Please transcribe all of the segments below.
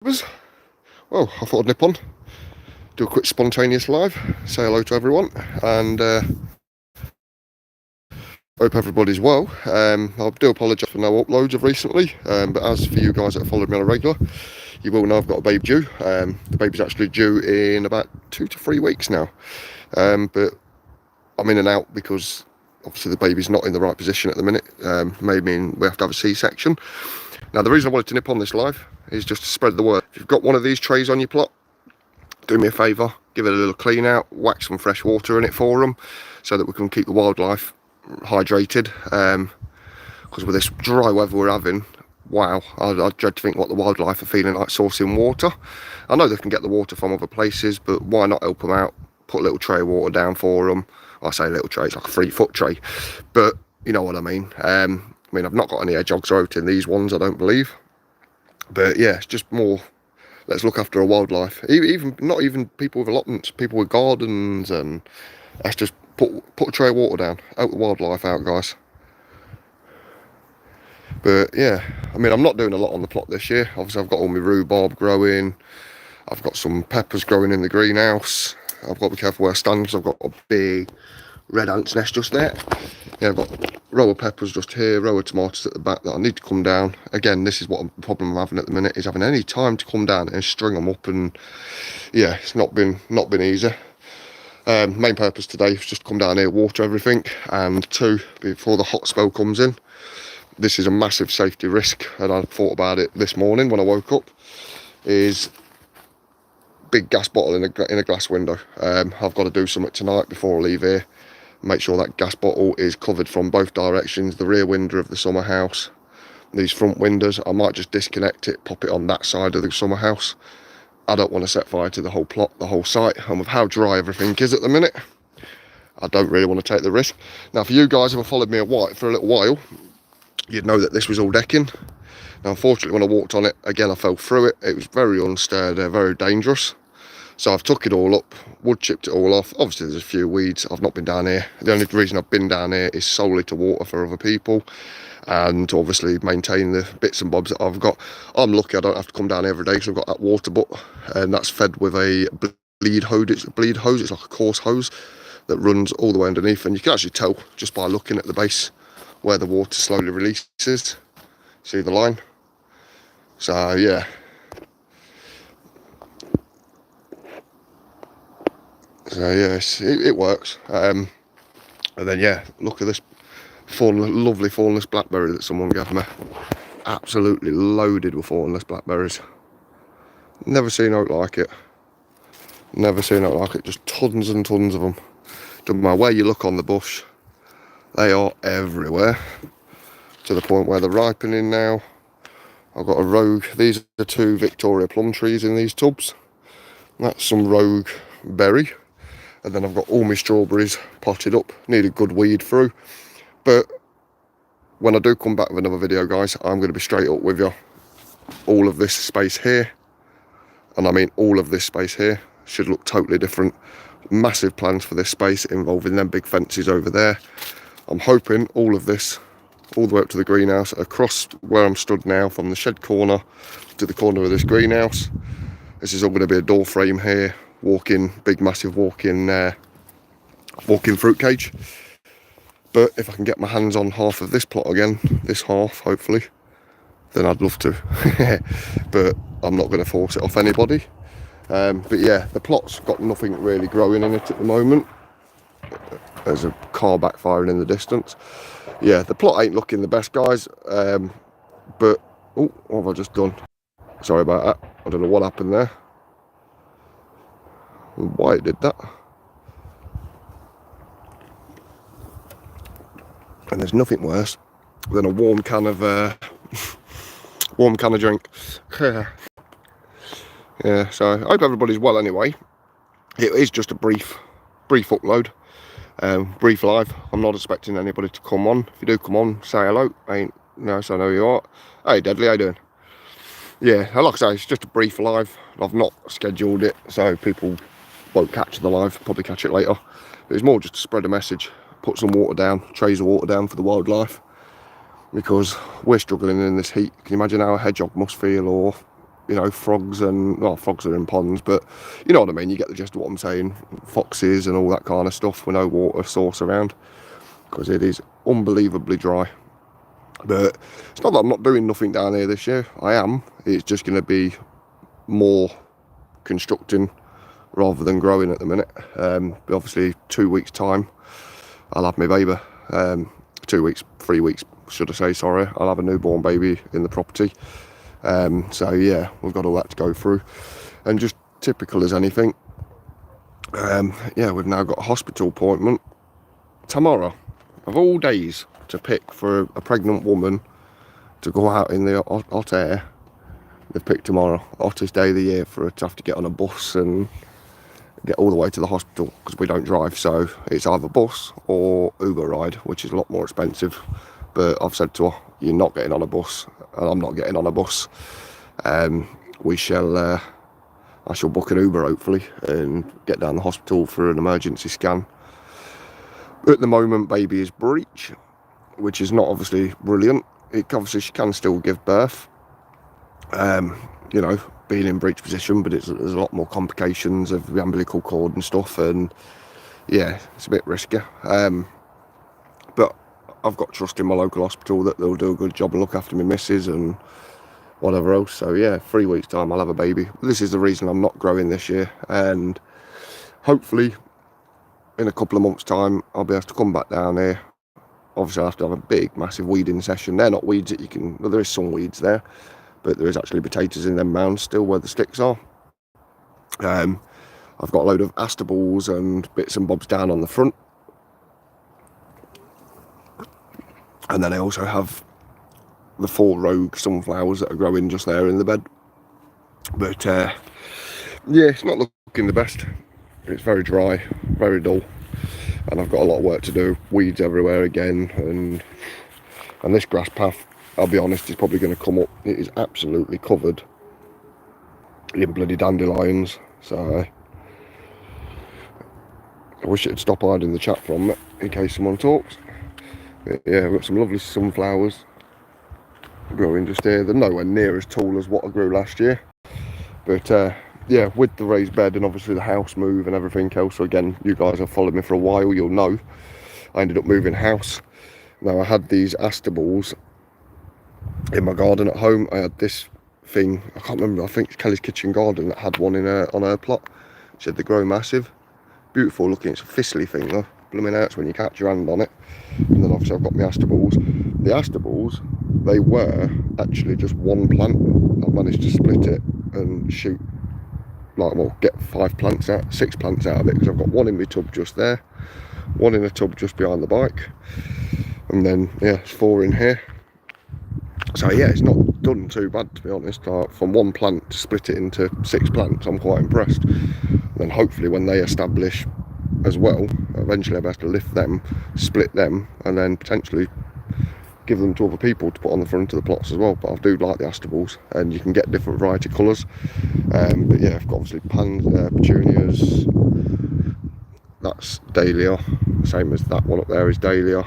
Well, I thought I'd nip on, do a quick spontaneous live, say hello to everyone, and hope everybody's well. I do apologise for no uploads of recently, but as for you guys that have followed me on a regular, you will know I've got a baby due. The baby's actually due in about 2 to 3 weeks now, but I'm in and out because obviously the baby's not in the right position at the minute. May mean we have to have a C-section. Now, the reason I wanted to nip on this live is just to spread the word. If you've got one of these trays on your plot, do me a favour, give it a little clean out, whack some fresh water in it for them so that we can keep the wildlife hydrated, because with this dry weather we're having, wow, I dread to think what the wildlife are feeling like sourcing water. I know they can get the water from other places, but why not help them out, put a little tray of water down for them. I say little tray, it's like a 3-foot tray, but you know what I mean. I've not got any hedgehogs out in these ones, I don't believe, but yeah, it's just more, let's look after our wildlife. Even not even people with allotments, people with gardens, and let's just put a tray of water down, help the wildlife out, guys. But yeah, I'm not doing a lot on the plot this year. Obviously I've got all my rhubarb growing, I've got some peppers growing in the greenhouse. I've got to be careful where I stand because I've got a big red ant's nest just there. Yeah, I've got a row of peppers just here, row of tomatoes at the back that I need to come down. Again, this is what the problem I'm having at the minute, is having any time to come down and string them up, and yeah, it's not been easy. Main purpose today was just to come down here, water everything, and 2, before the hot spell comes in, this is a massive safety risk, and I thought about it this morning when I woke up, is big gas bottle in a glass window. I've got to do something tonight before I leave here. Make sure that gas bottle is covered from both directions, the rear window of the summer house, these front windows. I might just disconnect it, pop it on that side of the summer house. I don't want to set fire to the whole plot, the whole site, and with how dry everything is at the minute, I don't really want to take the risk. Now, for you guys who have followed me for a little while, you'd know that this was all decking. Now, unfortunately, when I walked on it, again, I fell through it. It was very unsteady, very dangerous. So I've took it all up, wood chipped it all off. Obviously there's a few weeds. I've not been down here. The only reason I've been down here is solely to water for other people and to obviously maintain the bits and bobs that I've got. I'm lucky I don't have to come down every day because I've got that water butt, and that's fed with a bleed hose. It's like a coarse hose that runs all the way underneath, and you can actually tell just by looking at the base where the water slowly releases. See the line? So yeah. So yeah, it works. And then yeah, look at this lovely thornless blackberry that someone gave me. Absolutely loaded with thornless blackberries. Never seen out like it. Never seen out like it. Just tons and tons of them. Doesn't matter where you look on the bush, they are everywhere. To the point where they're ripening now. I've got a rogue. These are 2 Victoria plum trees in these tubs. That's some rogue berry. And then I've got all my strawberries potted up. Need a good weed through. But when I do come back with another video, guys, I'm going to be straight up with you. All of this space here, and I mean all of this space here, should look totally different. Massive plans for this space involving them big fences over there. I'm hoping all of this, all the way up to the greenhouse, across where I'm stood now, from the shed corner to the corner of this greenhouse. This is all going to be a door frame here. Big massive walk-in fruit cage. But if I can get my hands on half of this plot again, this half hopefully, then I'd love to. But I'm not going to force it off anybody. But yeah, the plot's got nothing really growing in it at the moment. There's a car backfiring in the distance. Yeah, the plot ain't looking the best, guys. But oh, what have I just done? Sorry about that. I don't know what happened there. Why it did that. And there's nothing worse than a warm can of drink. Yeah, so I hope everybody's well anyway. It is just a brief upload, brief live. I'm not expecting anybody to come on. If you do come on, say hello. I know who you are. Hey Deadly, how you doing? Yeah, like I say, it's just a brief live. I've not scheduled it, so people won't catch the live, probably catch it later. But it's more just to spread a message, put some water down, trays of water down for the wildlife, because we're struggling in this heat. Can you imagine how a hedgehog must feel, or you know, frogs and, well, frogs are in ponds, but you know what I mean, you get the gist of what I'm saying, foxes and all that kind of stuff with no water source around, because it is unbelievably dry. But it's not that I'm not doing nothing down here this year, I am. It's just going to be more constructing rather than growing at the minute. But obviously 2 weeks time I'll have my baby. 2 weeks, 3 weeks should I say, sorry, I'll have a newborn baby in the property. So yeah, we've got all that to go through, and just typical as anything, yeah, we've now got a hospital appointment tomorrow, of all days to pick for a pregnant woman to go out in the hot air. They've picked tomorrow, hottest day of the year, for her to have to get on a bus and get all the way to the hospital, because we don't drive, so it's either bus or Uber ride, which is a lot more expensive. But I've said to her, you're not getting on a bus, and I'm not getting on a bus. I shall book an Uber hopefully and get down the hospital for an emergency scan. At the moment, baby is breech, which is not obviously brilliant. Obviously she can still give birth, you know, being in breech position, but there's a lot more complications of the umbilical cord and stuff, and yeah, it's a bit risky. But I've got trust in my local hospital that they'll do a good job and look after my missus and whatever else. So yeah, 3 weeks time I'll have a baby. This is the reason I'm not growing this year, and hopefully in a couple of months time I'll be able to come back down here. Obviously I have to have a big massive weeding session. They're not weeds that you can, well, there is some weeds there, but there is actually potatoes in them mounds still where the sticks are. I've got a load of aster balls and bits and bobs down on the front, and then I also have the 4 rogue sunflowers that are growing just there in the bed. But yeah, it's not looking the best. It's very dry, very dull, and I've got a lot of work to do. Weeds everywhere again, and this grass path, I'll be honest, is probably going to come up. It is absolutely covered in bloody dandelions, so I wish it'd stop hiding the chat from it in case someone talks. But yeah, we've got some lovely sunflowers growing just here. They're nowhere near as tall as what I grew last year, but yeah, with the raised bed and obviously the house move and everything else, so again, you guys have followed me for a while, you'll know I ended up moving house. Now I had these aster balls in my garden at home. I had this thing, I can't remember, I think it's Kelly's Kitchen Garden that had one in on her plot. She said they grow massive, beautiful looking. It's a thistly thing though, blooming hurts when you catch your hand on it. And then obviously I've got my aster balls. The aster balls, they were actually just one plant. I managed to split it and shoot, like, well, get 6 plants out of it, because I've got one in my tub just there, one in a tub just behind the bike, and then yeah, it's 4 in here. So yeah, it's not done too bad, to be honest. From one plant to split it into 6 plants, I'm quite impressed. And then hopefully when they establish as well, eventually I'll be able to lift them, split them, and then potentially give them to other people to put on the front of the plots as well. But I do like the aster balls, and you can get different variety colours. But yeah, I've got obviously petunias. That's dahlia, same as that one up there is dahlia.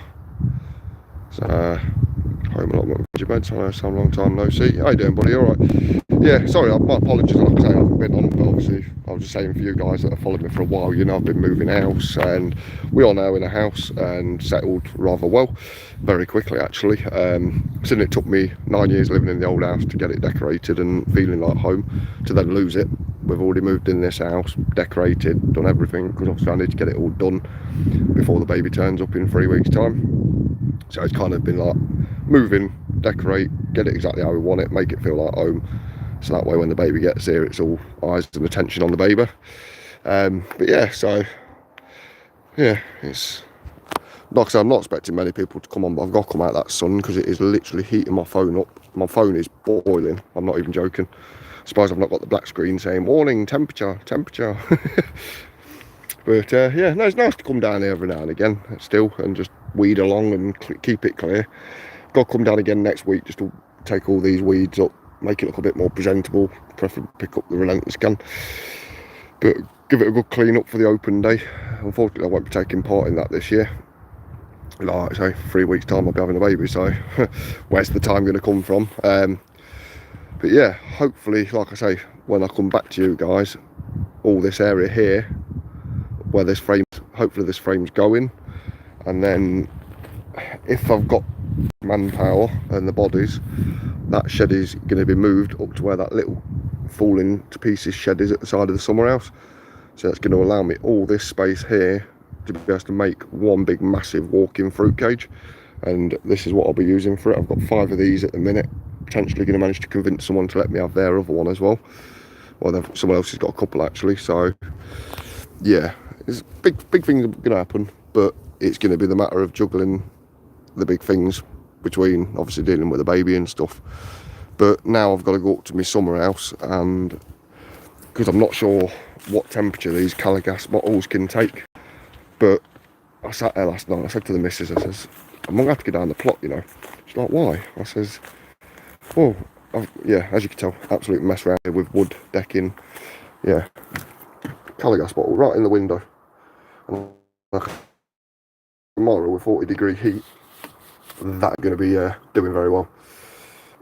So home allotment veggie beds. I know it's a long time no see. How you doing, buddy? All right? Yeah, sorry, my apologies. Like I say, I haven't been on, but obviously I was just saying for you guys that have followed me for a while, you know, I've been moving house, and we are now in a house and settled rather well, very quickly actually. Since it took me 9 years living in the old house to get it decorated and feeling like home, to then lose it. We've already moved in this house, decorated, done everything, because obviously I need to get it all done before the baby turns up in 3 weeks time. So it's kind of been like moving, decorate, get it exactly how we want it, make it feel like home, so that way when the baby gets here it's all eyes and attention on the baby. But yeah, so yeah, it's like I said, I'm not expecting many people to come on, but I've got to come out of that sun because it is literally heating my phone up. My phone is boiling, I'm not even joking. I suppose I've not got the black screen saying warning, temperature. But yeah, no, it's nice to come down here every now and again still and just weed along and keep it clear. Got to come down again next week just to take all these weeds up, make it look a bit more presentable, preferably pick up the relentless can, but give it a good clean up for the open day. Unfortunately I won't be taking part in that this year. Like I say, 3 weeks time I'll be having a baby, so where's the time going to come from? But But yeah, hopefully, like I say, when I come back to you guys, all this area here where this frame, hopefully this frame's going, and then if I've got manpower and the bodies, that shed is going to be moved up to where that little falling to pieces shed is at the side of the summer house. So that's going to allow me all this space here to be able to make one big massive walk-in fruit cage, and this is what I'll be using for it. I've got 5 of these at the minute, potentially going to manage to convince someone to let me have their other one as well. Well, someone else has got a couple actually, so yeah, it's big things are going to happen, but it's going to be the matter of juggling the big things between obviously dealing with the baby and stuff. But now I've got to go up to my summer house, and because I'm not sure what temperature these Caligas bottles can take, but I sat there last night, I said to the missus, I says, I'm going to have to go down the plot, you know. She's like, why? I says, well, yeah, as you can tell, absolute mess around here with wood decking. Yeah, Caligas bottle right in the window. And tomorrow with 40-degree heat, that's going to be doing very well.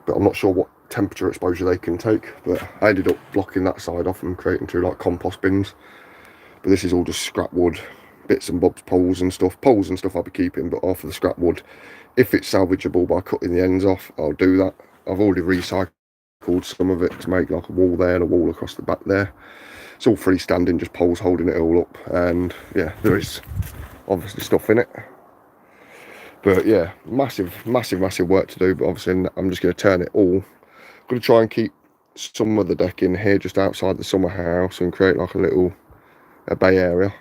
But I'm not sure what temperature exposure they can take. But I ended up blocking that side off and creating 2 like compost bins. But this is all just scrap wood, bits and bobs, poles and stuff. Poles and stuff I'll be keeping, but off of the scrap wood, if it's salvageable by cutting the ends off, I'll do that. I've already recycled some of it to make like a wall there and a wall across the back there. It's all freestanding, just poles holding it all up, and yeah, there is obviously stuff in it. But yeah, massive work to do. But obviously I'm just going to turn it all. I'm going to try and keep some of the deck in here just outside the summer house and create like a bay area.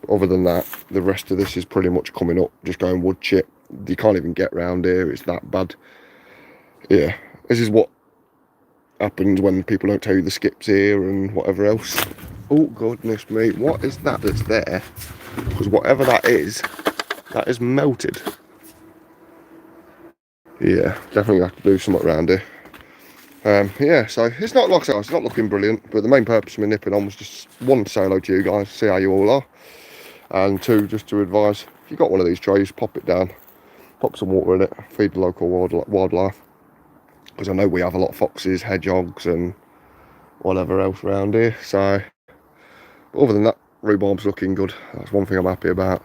But other than that, the rest of this is pretty much coming up, just going wood chip. You can't even get round here, it's that bad. Yeah, this is what happens when people don't tell you the skips here and whatever else. Oh goodness me, what is that that's there? Because whatever that is melted. Yeah, definitely have to do something around here. Yeah, so it's not, like I said, it's not looking brilliant, but the main purpose of me nipping on was just 1, to say hello to you guys, see how you all are, and 2, just to advise, if you've got one of these trays, pop it down, pop some water in it, feed the local wildlife, because I know we have a lot of foxes, hedgehogs and whatever else around here. So but other than that, rhubarb's looking good. That's one thing I'm happy about.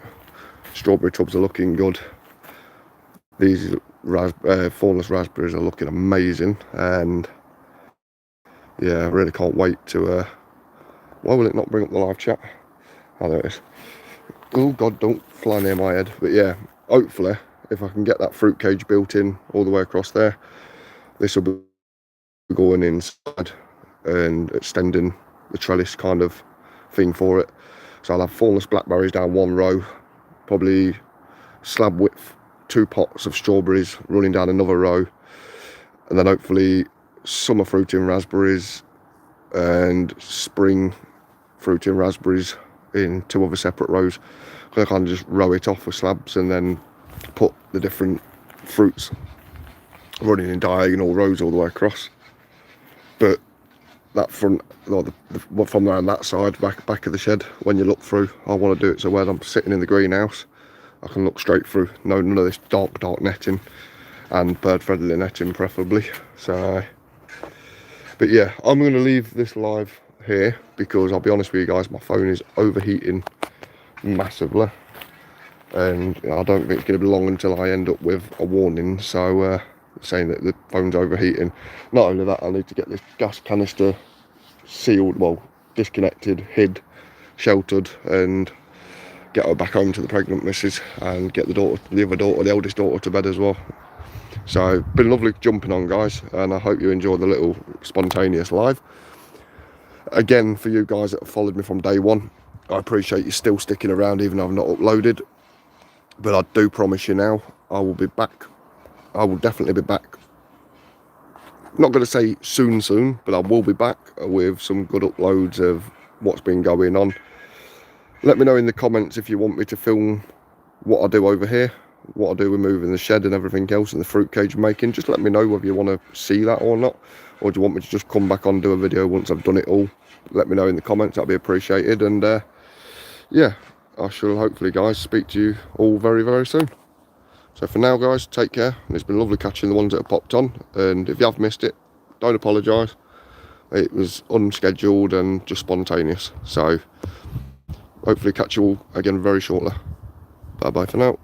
Strawberry tubs are looking good. These thornless raspberries are looking amazing, and yeah, I really can't wait to why will it not bring up the live chat? Oh, there it is. Oh god, don't fly near my head. But yeah, hopefully if I can get that fruit cage built in all the way across there, this will be going inside and extending the trellis kind of thing for it. So I'll have thornless blackberries down one row, probably slab width 2 pots of strawberries running down another row, and then hopefully summer fruiting raspberries and spring fruiting raspberries in 2 other separate rows. So I kind of just row it off with slabs and then put the different fruits running in diagonal rows all the way across. But that front, or from around that side, back of the shed, when you look through, I want to do it so when I'm sitting in the greenhouse, I can look straight through. No, none of this dark netting, and bird friendly netting preferably. So, but yeah, I'm going to leave this live here because I'll be honest with you guys, my phone is overheating massively, and I don't think it's going to be long until I end up with a warning. So saying that the phone's overheating. Not only that, I need to get this gas canister sealed, well, disconnected, hid, sheltered, and get her back home to the pregnant missus and get the other daughter, the eldest daughter, to bed as well. So been lovely jumping on, guys, and I hope you enjoy the little spontaneous live. Again, for you guys that have followed me from day one, I appreciate you still sticking around even though I've not uploaded, but I do promise you now, I will be back. I will definitely be back. I'm not going to say soon, but I will be back with some good uploads of what's been going on. Let me know in the comments if you want me to film what I do over here, what I do with moving the shed and everything else, and the fruit cage making. Just let me know whether you want to see that or not, or do you want me to just come back on and do a video once I've done it all. Let me know in the comments, that'd be appreciated. And yeah, I shall hopefully, guys, speak to you all very, very soon. So for now, guys, take care, and it's been lovely catching the ones that have popped on, and if you have missed it, don't apologise. It was unscheduled and just spontaneous. So hopefully catch you all again very shortly. Bye bye for now.